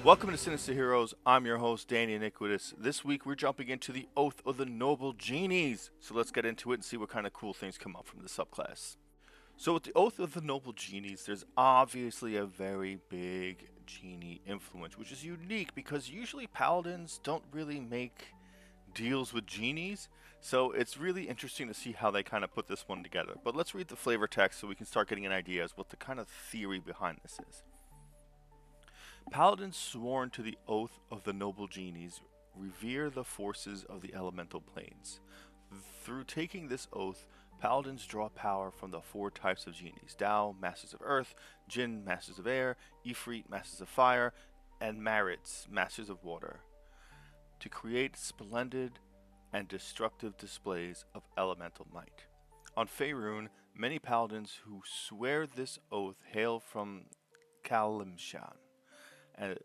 Welcome to Sinister Heroes. I'm your host, Danny Iniquitous. This week we're jumping into the Oath of the Noble Genies. So let's get into it and see what kind of cool things come up from the subclass. So with the Oath of the Noble Genies, there's obviously a very big genie influence, which is unique because usually paladins don't really make deals with genies. So it's really interesting to see how they kind of put this one together. But let's read the flavor text so we can start getting an idea as what the kind of theory behind this is. Paladins sworn to the Oath of the Noble Genies revere the forces of the elemental planes. Through taking this oath, Paladins draw power from the four types of genies: Dao, Masters of Earth; Jinn, Masters of Air; Ifrit, Masters of Fire; and Marids, Masters of Water, to create splendid and destructive displays of elemental might. On Faerun, many Paladins who swear this oath hail from Kalimshan,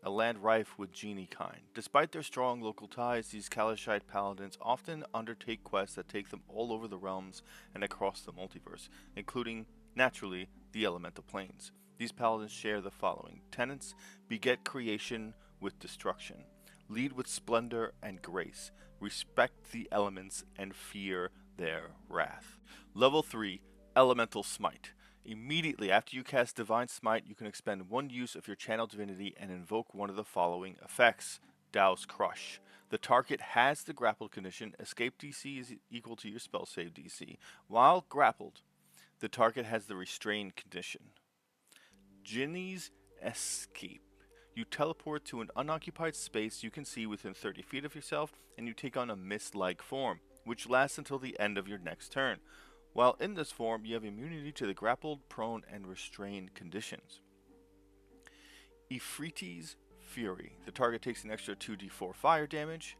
a land rife with genie kind. Despite their strong local ties, these Kalashite paladins often undertake quests that take them all over the realms and across the multiverse, including, naturally, the elemental planes. These paladins share the following tenets: beget creation with destruction, lead with splendor and grace, respect the elements, and fear their wrath. Level 3, Elemental Smite. Immediately after you cast Divine Smite, you can expend one use of your Channel Divinity and invoke one of the following effects: Dao's Crush. The target has the grappled condition. Escape DC is equal to your spell save DC. While grappled, the target has the restrained condition. Genies Escape. You teleport to an unoccupied space you can see within 30 feet of yourself, and you take on a mist-like form, which lasts until the end of your next turn. While in this form, you have immunity to the grappled, prone, and restrained conditions. Ifrit's Fury. The target takes an extra 2d4 fire damage.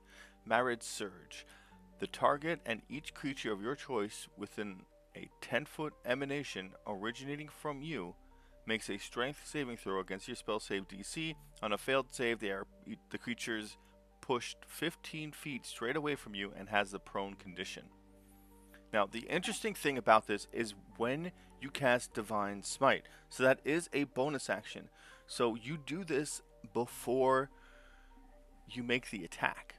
Marid Surge. The target and each creature of your choice within a 10-foot emanation originating from you makes a strength saving throw against your spell save DC. On a failed save, the creature's pushed 15 feet straight away from you and has the prone condition. Now, the interesting thing about this is when you cast Divine Smite. So that is a bonus action. So you do this before you make the attack.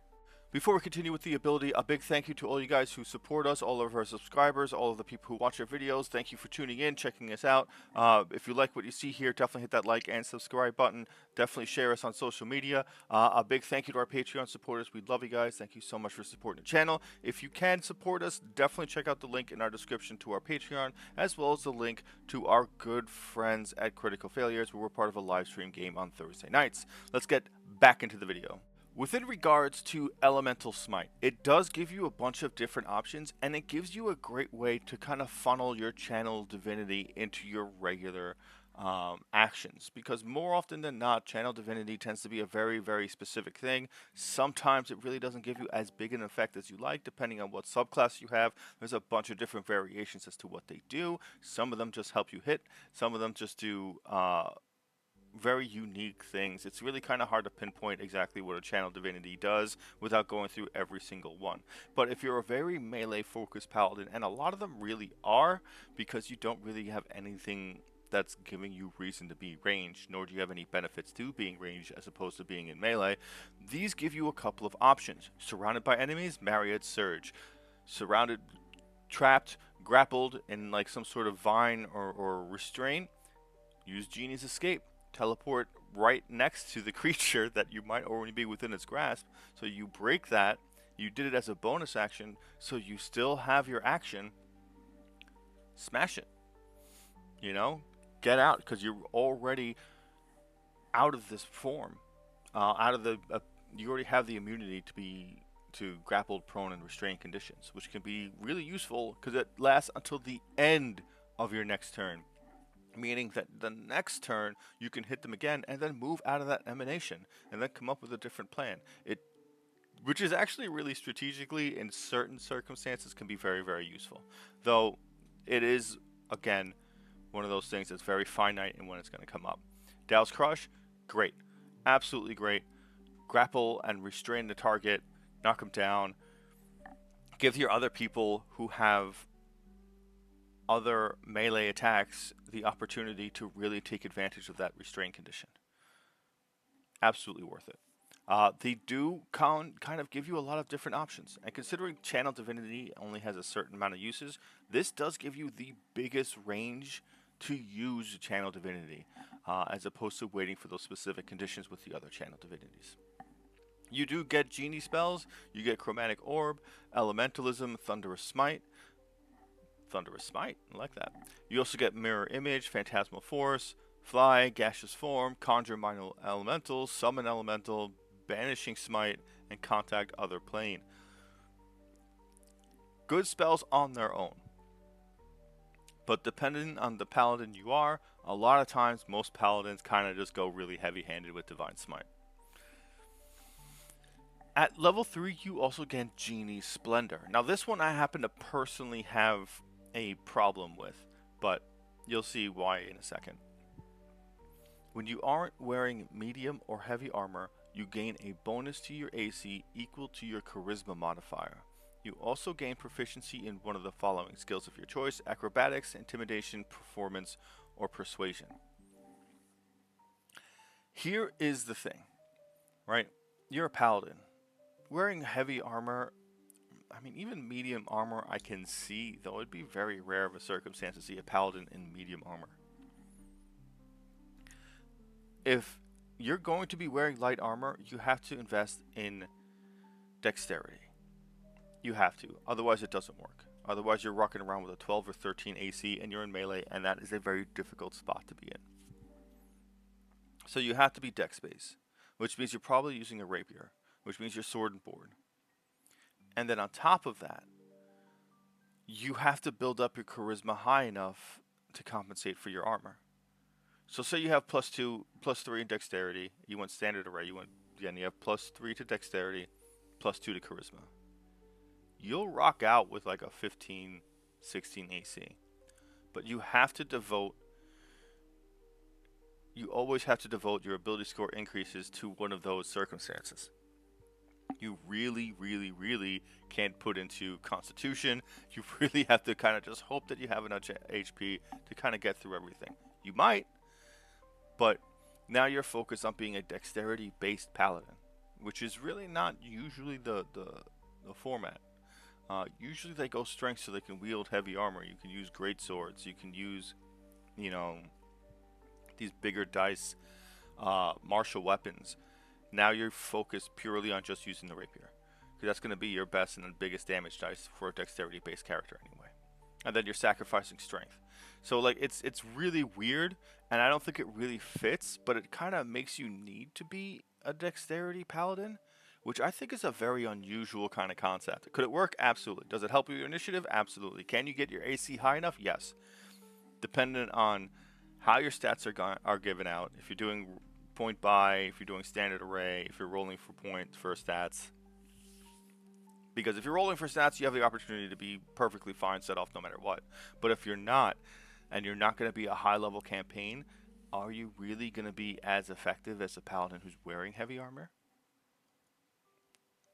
Before we continue with the ability, a big thank you to all you guys who support us, all of our subscribers, all of the people who watch our videos. Thank you for tuning in, checking us out. If you like what you see here, definitely hit that like and subscribe button. Definitely share us on social media. A big thank you to our Patreon supporters. We love you guys. Thank you so much for supporting the channel. If you can support us, definitely check out the link in our description to our Patreon, as well as the link to our good friends at Critical Failures, where we're part of a live stream game on Thursday nights. Let's get back into the video. Within regards to Elemental Smite, it does give you a bunch of different options, and it gives you a great way to kind of funnel your Channel Divinity into your regular actions, because more often than not, Channel Divinity tends to be a very, very specific thing. Sometimes it really doesn't give you as big an effect as you like, depending on what subclass you have. There's a bunch of different variations as to what they do. Some of them just help you hit, some of them just do very unique things. It's really kind of hard to pinpoint exactly what a Channel Divinity does without going through every single one. But if you're a very melee focused paladin, and a lot of them really are, because you don't really have anything that's giving you reason to be ranged, nor do you have any benefits to being ranged as opposed to being in melee, these give you a couple of options. Surrounded by enemies, Marid Surge. Surrounded, trapped, grappled in like some sort of vine or restraint, use Genie's Escape. Teleport right next to the creature that you might already be within its grasp, so you break that. You did it as a bonus action, so you still have your action. Smash it. You know, get out, because you're already out of this form. You already have the immunity to grappled, prone, and restrained conditions, which can be really useful because it lasts until the end of your next turn. Meaning that the next turn you can hit them again and then move out of that emanation and then come up with a different plan. Which is actually really strategically in certain circumstances can be very, very useful. Though it is, again, one of those things that's very finite in when it's going to come up. Dao's Crush, great. Absolutely great. Grapple and restrain the target, knock them down. Give your other people who have other melee attacks the opportunity to really take advantage of that restraint condition. Absolutely worth it. They do kind of give you a lot of different options. And considering Channel Divinity only has a certain amount of uses, this does give you the biggest range to use Channel Divinity, as opposed to waiting for those specific conditions with the other Channel Divinities. You do get Genie spells, you get Chromatic Orb, Elementalism, Thunderous Smite. Thunderous Smite, I like that. You also get Mirror Image, Phantasmal Force, Fly, Gaseous Form, Conjure Minor Elementals, Summon Elemental, Banishing Smite, and Contact Other Plane. Good spells on their own. But depending on the Paladin you are, a lot of times most Paladins kind of just go really heavy-handed with Divine Smite. At level 3, you also get Genie Splendor. Now this one I happen to personally have a problem with, but you'll see why in a second. When you aren't wearing medium or heavy armor, you gain a bonus to your AC equal to your charisma modifier. You also gain proficiency in one of the following skills of your choice: acrobatics, intimidation, performance, or persuasion. Here is the thing, right? You're a paladin. Wearing heavy armor, I mean, even medium armor I can see, though it'd be very rare of a circumstance to see a paladin in medium armor. If you're going to be wearing light armor, you have to invest in dexterity. You have to, otherwise it doesn't work. Otherwise you're rocking around with a 12 or 13 AC and you're in melee, and that is a very difficult spot to be in. So you have to be dex based, which means you're probably using a rapier, which means you're sword and board. And then on top of that, you have to build up your charisma high enough to compensate for your armor. So say you have +2, +3 in dexterity, you went standard array, you have +3 to dexterity, +2 to charisma. You'll rock out with like a 15, 16 AC. But you have to devote, you always have to devote your ability score increases to one of those circumstances. You really, really, really can't put into Constitution. You really have to kind of just hope that you have enough HP to kind of get through everything. You might, but now you're focused on being a dexterity-based paladin, which is really not usually the format. Usually they go strength so they can wield heavy armor. You can use great swords. You can use, these bigger dice, martial weapons. Now you're focused purely on just using the rapier, because that's going to be your best and the biggest damage dice for a dexterity-based character anyway. And then you're sacrificing strength. So like it's really weird, and I don't think it really fits, but it kind of makes you need to be a dexterity paladin, which I think is a very unusual kind of concept. Could it work? Absolutely. Does it help your initiative? Absolutely. Can you get your AC high enough? Yes. Dependent on how your stats are given out. If you're doing point buy, if you're doing standard array, if you're rolling for points for stats. Because if you're rolling for stats, you have the opportunity to be perfectly fine set off no matter what. But if you're not, and you're not going to be a high level campaign, are you really going to be as effective as a paladin who's wearing heavy armor?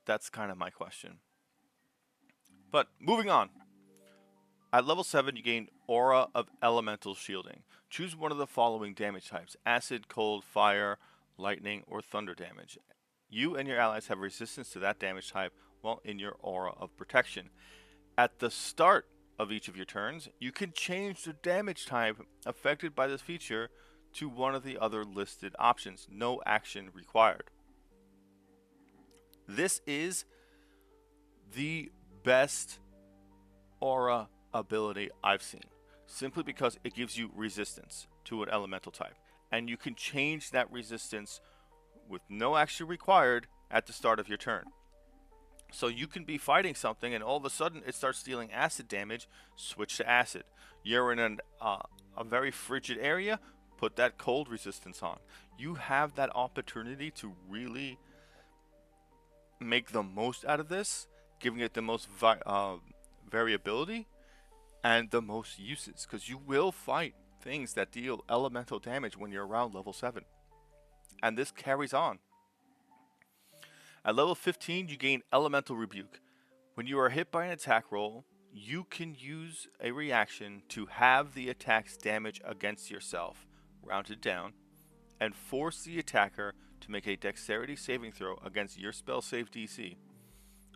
That's kind of my question. But moving on. At level 7, you gain Aura of Elemental Shielding. Choose one of the following damage types: acid, cold, fire, lightning, or thunder damage. You and your allies have resistance to that damage type while in your Aura of Protection. At the start of each of your turns, you can change the damage type affected by this feature to one of the other listed options. No action required. This is the best aura ability I've seen, simply because it gives you resistance to an elemental type, and you can change that resistance with no action required at the start of your turn. So you can be fighting something and all of a sudden it starts dealing acid damage, switch to acid. You're in a very frigid area, put that cold resistance on. You have that opportunity to really make the most out of this, giving it the most variability and the most uses, because you will fight things that deal elemental damage when you're around level 7, and this carries on. At level 15, you gain Elemental Rebuke. When you are hit by an attack roll, you can use a reaction to have the attack's damage against yourself rounded down and force the attacker to make a dexterity saving throw against your spell save DC.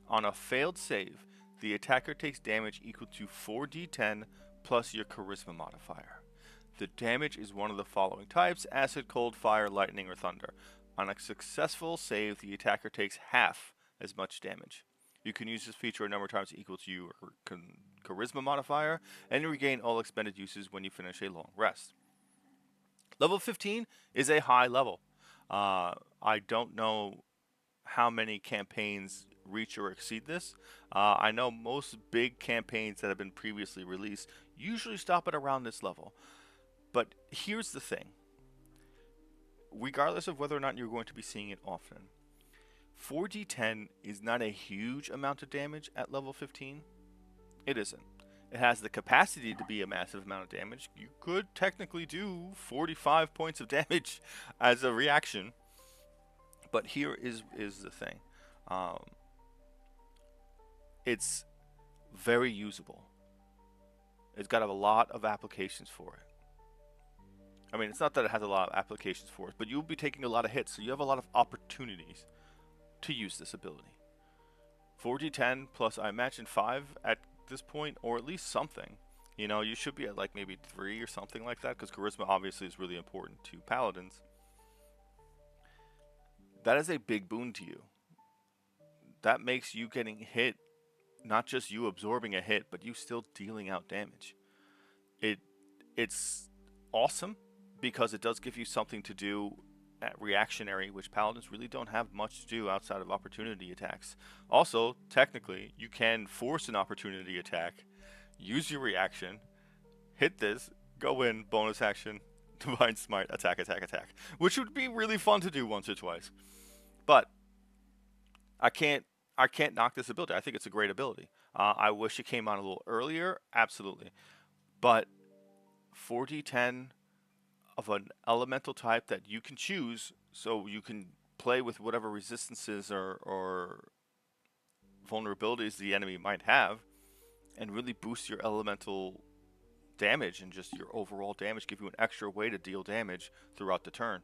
On a failed save, the attacker takes damage equal to 4d10 plus your charisma modifier. The damage is one of the following types: acid, cold, fire, lightning, or thunder. On a successful save, the attacker takes half as much damage. You can use this feature a number of times equal to your charisma modifier, and you regain all expended uses when you finish a long rest. Level 15 is a high level. I don't know how many campaigns reach or exceed this. I know most big campaigns that have been previously released usually stop at around this level. But here's the thing. Regardless of whether or not you're going to be seeing it often, 4d10 is not a huge amount of damage at level 15. It isn't. It has the capacity to be a massive amount of damage. You could technically do 45 points of damage as a reaction. But here is the thing. It's very usable. It's got a lot of applications for it. I mean, it's not that it has a lot of applications for it, but you'll be taking a lot of hits, so you have a lot of opportunities to use this ability. 4d10 plus, I imagine, 5 at this point, or at least something. You know, you should be at like maybe 3 or something like that, because charisma obviously is really important to paladins. That is a big boon to you. That makes you getting hit, not just you absorbing a hit, but you still dealing out damage. It's awesome, because it does give you something to do at reactionary, which paladins really don't have much to do outside of opportunity attacks. Also, technically, you can force an opportunity attack, use your reaction, hit this, go in, bonus action, divine smite, attack, which would be really fun to do once or twice. But I can't knock this ability. I think it's a great ability. I wish it came on a little earlier, absolutely. But 4d10 of an elemental type that you can choose, so you can play with whatever resistances or vulnerabilities the enemy might have, and really boost your elemental damage and just your overall damage, give you an extra way to deal damage throughout the turn.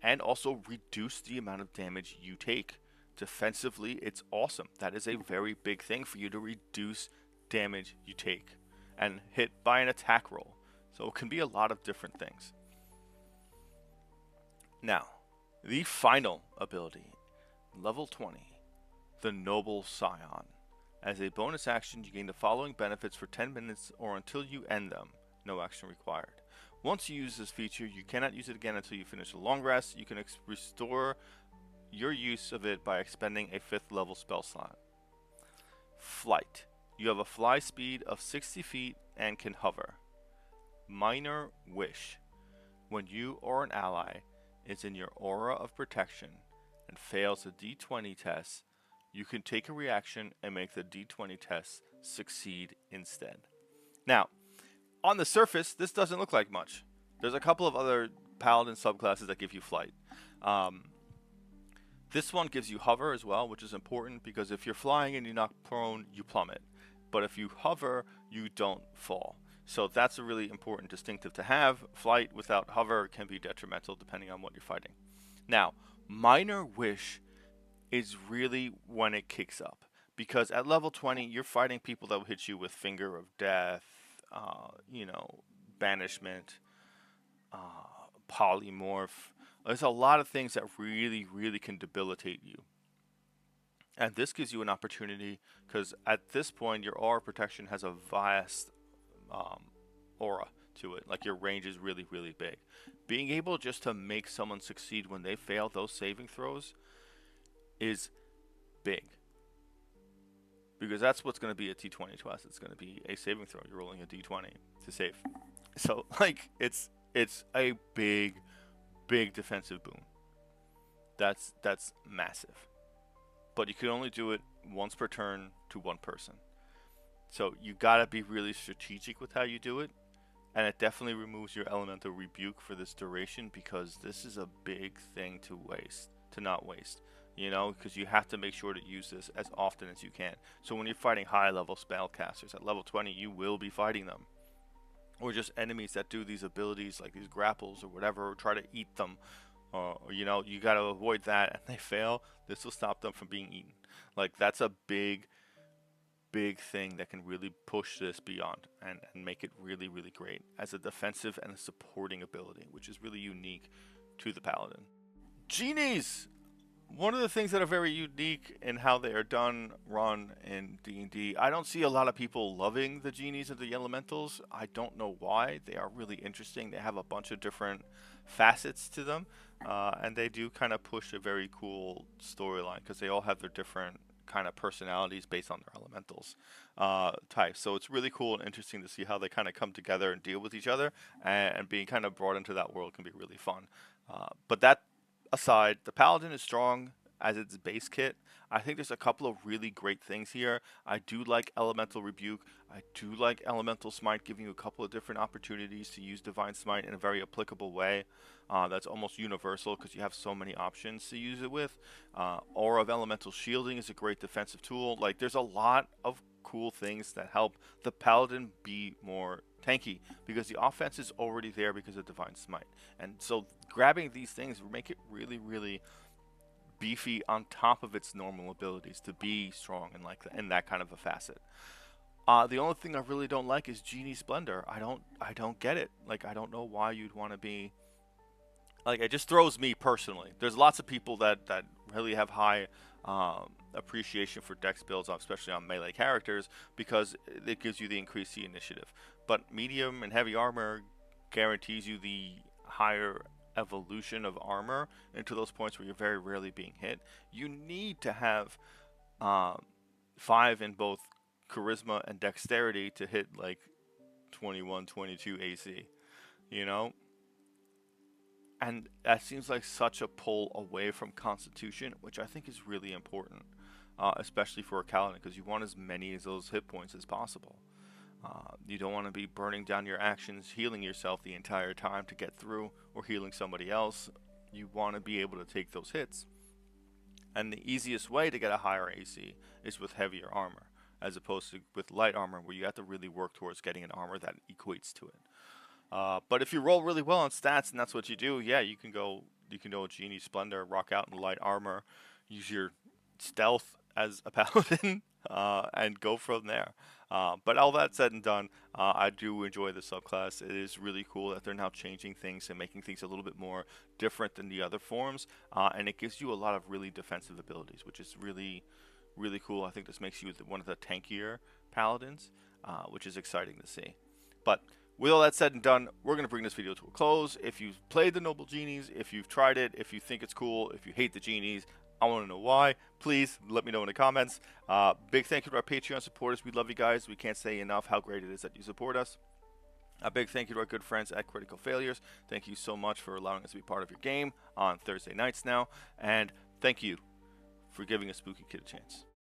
And also reduce the amount of damage you take. Defensively, it's awesome. That is a very big thing for you, to reduce damage you take and hit by an attack roll. So it can be a lot of different things. Now, the final ability, level 20, the Noble Scion. As a bonus action, you gain the following benefits for 10 minutes or until you end them. No action required. Once you use this feature, you cannot use it again until you finish a long rest. You can restore your use of it by expending a 5th level spell slot. Flight. You have a fly speed of 60 feet and can hover. Minor Wish. When you or an ally is in your aura of protection and fails a d20 test, you can take a reaction and make the d20 test succeed instead. Now, on the surface, this doesn't look like much. There's a couple of other paladin subclasses that give you flight. This one gives you hover as well, which is important because if you're flying and you're not prone, you plummet. But if you hover, you don't fall. So that's a really important distinctive to have. Flight without hover can be detrimental depending on what you're fighting. Now, Minor Wish is really when it kicks up. Because at level 20, you're fighting people that will hit you with Finger of Death, Banishment, Polymorph. There's a lot of things that really, really can debilitate you. And this gives you an opportunity, because at this point, your aura protection has a vast aura to it. Like, your range is really, really big. Being able just to make someone succeed when they fail those saving throws is big. Because that's what's going to be a T20 to us. It's going to be a saving throw. You're rolling a D20 to save. So, like, it's a big, big defensive boon. That's massive. But you can only do it once per turn to one person. So you gotta be really strategic with how you do it. And it definitely removes your elemental rebuke for this duration, because this is a big thing to not waste. You know, because you have to make sure to use this as often as you can. So when you're fighting high level spellcasters at level 20, you will be fighting them. Or just enemies that do these abilities like these grapples or whatever, or try to eat them. or you know, you got to avoid that, and they fail, this will stop them from being eaten. Like, that's a big thing that can really push this beyond and make it really, really great as a defensive and a supporting ability, which is really unique to the Paladin. Genies! One of the things that are very unique in how they are done, run in D&D, I don't see a lot of people loving the genies of the elementals. I don't know why. They are really interesting. They have a bunch of different facets to them, and they do kind of push a very cool storyline because they all have their different kind of personalities based on their elementals types. So it's really cool and interesting to see how they kind of come together and deal with each other, and being kind of brought into that world can be really fun. But that aside, the Paladin is strong as its base kit. I think there's a couple of really great things here. I do like Elemental Rebuke. I do like Elemental Smite, giving you a couple of different opportunities to use Divine Smite in a very applicable way. That's almost universal because you have so many options to use it with. Aura of Elemental Shielding is a great defensive tool. Like, there's a lot of cool things that help the Paladin be more tanky because the offense is already there because of Divine Smite. And so grabbing these things will make it really, really beefy on top of its normal abilities to be strong and like in that kind of a facet. The only thing I really don't like is Genie Splendor. I don't get it. Like, I don't know why you'd want to be like, it just throws me personally. There's lots of people that really have high appreciation for dex builds, especially on melee characters, because it gives you the increased initiative. But medium and heavy armor guarantees you the higher evolution of armor into those points where you're very rarely being hit. You need to have 5 in both charisma and dexterity to hit like 21, 22 AC, you know? And that seems like such a pull away from Constitution, which I think is really important, especially for a Paladin, because you want as many of those hit points as possible. You don't want to be burning down your actions, healing yourself the entire time to get through, or healing somebody else. You want to be able to take those hits. And the easiest way to get a higher AC is with heavier armor, as opposed to with light armor, where you have to really work towards getting an armor that equates to it. But if you roll really well on stats and that's what you do, yeah, you can go Genie Splendor, rock out in light armor, use your stealth as a Paladin, and go from there. But all that said and done, I do enjoy the subclass. It is really cool that they're now changing things and making things a little bit more different than the other forms, and it gives you a lot of really defensive abilities, which is really, really cool. I think this makes you one of the tankier Paladins, which is exciting to see. But with all that said and done, we're going to bring this video to a close. If you've played the Noble Genies, if you've tried it, if you think it's cool, if you hate the Genies, I want to know why. Please let me know in the comments. Big thank you to our Patreon supporters. We love you guys. We can't say enough how great it is that you support us. A big thank you to our good friends at Critical Failures. Thank you so much for allowing us to be part of your game on Thursday nights now. And thank you for giving a Spooky Kid a chance.